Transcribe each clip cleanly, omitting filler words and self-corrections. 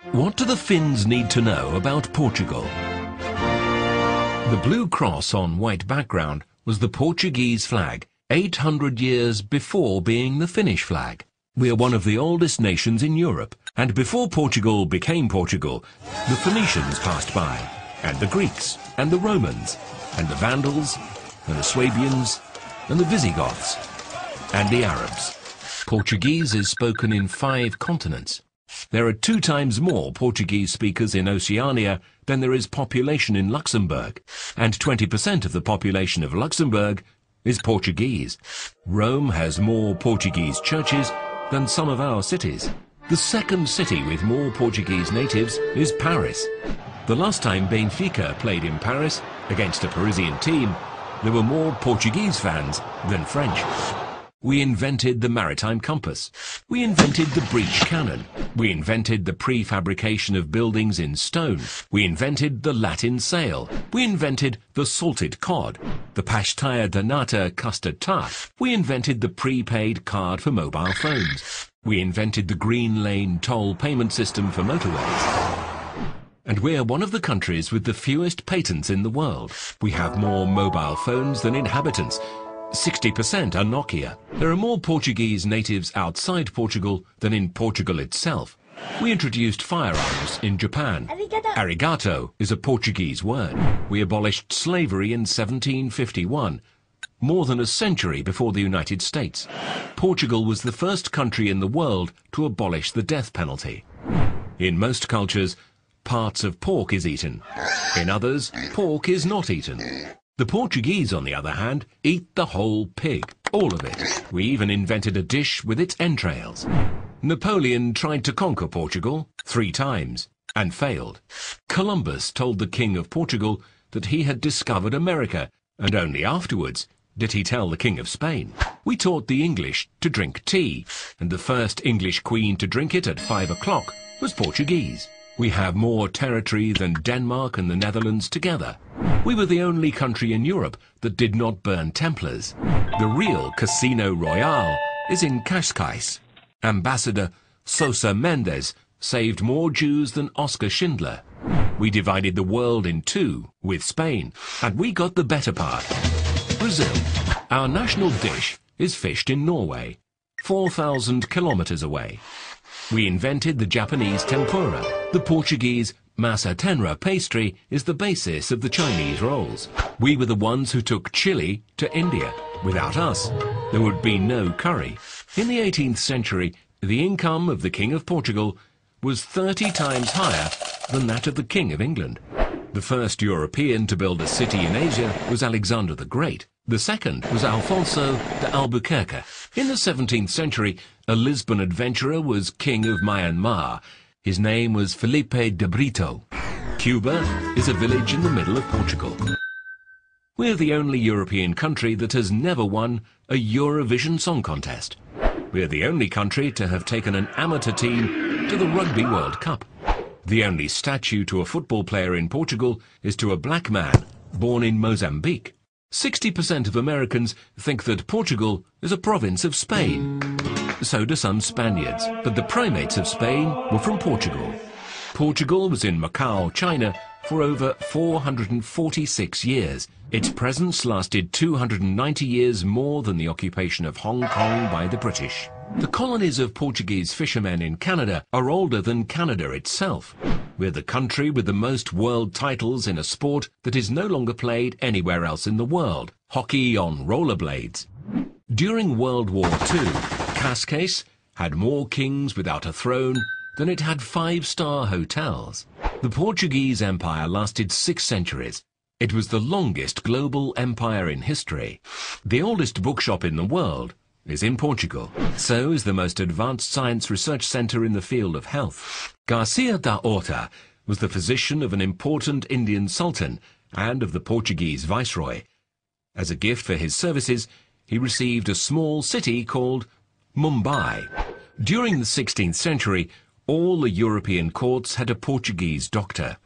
What do the Finns need to know about Portugal? The blue cross on white background was the Portuguese flag, 800 years before being the Finnish flag. We are one of the oldest nations in Europe, and before Portugal became Portugal, the Phoenicians passed by, and the Greeks, and the Romans, and the Vandals, and the Swabians, and the Visigoths, and the Arabs. Portuguese is spoken in 5 continents. There are 2 times more Portuguese speakers in Oceania than there is population in Luxembourg, and 20% of the population of Luxembourg is Portuguese. Rome has more Portuguese churches than some of our cities. The second city with more Portuguese natives is Paris. The last time Benfica played in Paris against a Parisian team, there were more Portuguese fans than French. We invented the maritime compass. We invented the breech cannon. We invented the prefabrication of buildings in stone. We invented the Latin sail. We invented the salted cod, the pastilla de nata custard tart. We invented the prepaid card for mobile phones. We invented the green lane toll payment system for motorways. And we're one of the countries with the fewest patents in the world. We have more mobile phones than inhabitants. 60% are Nokia. There are more Portuguese natives outside Portugal than in Portugal itself. We introduced firearms in Japan. Arigato is a Portuguese word. We abolished slavery in 1751, more than a century before the United States. Portugal was the first country in the world to abolish the death penalty. In most cultures, parts of pork is eaten. In others, pork is not eaten. The Portuguese, on the other hand, eat the whole pig, all of it. We even invented a dish with its entrails. Napoleon tried to conquer Portugal 3 times and failed. Columbus told the King of Portugal that he had discovered America, and only afterwards did he tell the King of Spain. We taught the English to drink tea, and the first English queen to drink it at 5 o'clock was Portuguese. We have more territory than Denmark and the Netherlands together. We were the only country in Europe that did not burn Templars. The real Casino Royale is in Cascais. Ambassador Sosa Mendes saved more Jews than Oskar Schindler. We divided the world in 2 with Spain, and we got the better part. Brazil. Our national dish is fished in Norway, 4,000 kilometers away. We invented the Japanese tempura. The Portuguese massa tenra pastry is the basis of the Chinese rolls. We were the ones who took chili to India. Without us, there would be no curry. In the 18th century, the income of the King of Portugal was 30 times higher than that of the King of England. The first European to build a city in Asia was Alexander the Great. The second was Alfonso de Albuquerque. In the 17th century, a Lisbon adventurer was king of Myanmar. His name was Felipe de Brito. Cuba is a village in the middle of Portugal. We're the only European country that has never won a Eurovision Song Contest. We're the only country to have taken an amateur team to the Rugby World Cup. The only statue to a football player in Portugal is to a black man born in Mozambique. 60% of Americans think that Portugal is a province of Spain. So do some Spaniards, but the primates of Spain were from Portugal. Portugal was in Macau, China, for over 446 years. Its presence lasted 290 years more than the occupation of Hong Kong by the British. The colonies of Portuguese fishermen in Canada are older than Canada itself. We're the country with the most world titles in a sport that is no longer played anywhere else in the world, hockey on rollerblades. During World War II, Cascais had more kings without a throne than it had 5-star hotels. The Portuguese Empire lasted 6 centuries. It was the longest global empire in history. The oldest bookshop in the world is in Portugal. So is the most advanced science research center in the field of health. Garcia da Horta was the physician of an important Indian sultan and of the Portuguese viceroy. As a gift for his services, he received a small city called Mumbai. During the 16th century, all the European courts had a Portuguese doctor.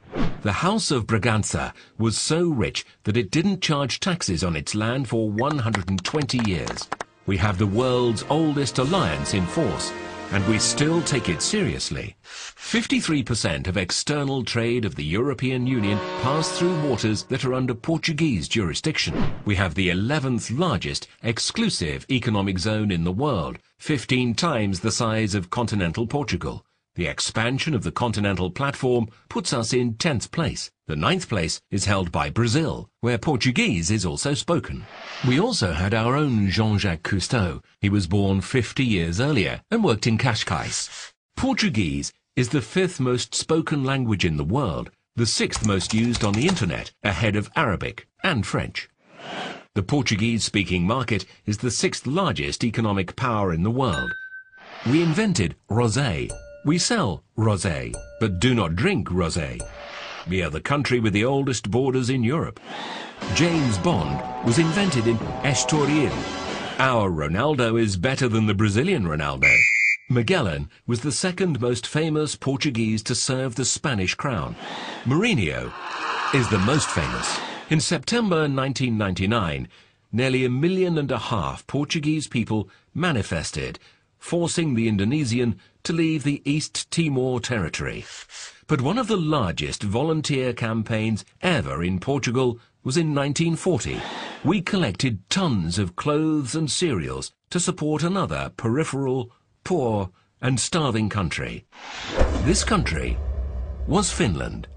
The House of Bragança was so rich that it didn't charge taxes on its land for 120 years. We have the world's oldest alliance in force, and we still take it seriously. 53% of external trade of the European Union pass through waters that are under Portuguese jurisdiction. We have the 11th largest exclusive economic zone in the world, 15 times the size of continental Portugal. The expansion of the continental platform puts us in 10th place. The 9th place is held by Brazil, where Portuguese is also spoken. We also had our own Jean-Jacques Cousteau. He was born 50 years earlier and worked in Cascais. Portuguese is the 5th most spoken language in the world, the 6th most used on the internet, ahead of Arabic and French. The Portuguese-speaking market is the 6th largest economic power in the world. We invented rosé. We sell rosé, but do not drink rosé. We are the country with the oldest borders in Europe. James Bond was invented in Estoril. Our Ronaldo is better than the Brazilian Ronaldo. Magellan was the 2nd most famous Portuguese to serve the Spanish crown. Mourinho is the most famous. In September 1999, nearly 1.5 million Portuguese people manifested, forcing the Indonesian to leave the East Timor territory. But one of the largest volunteer campaigns ever in Portugal was in 1940. We collected tons of clothes and cereals to support another peripheral, poor and starving country. This country was Finland.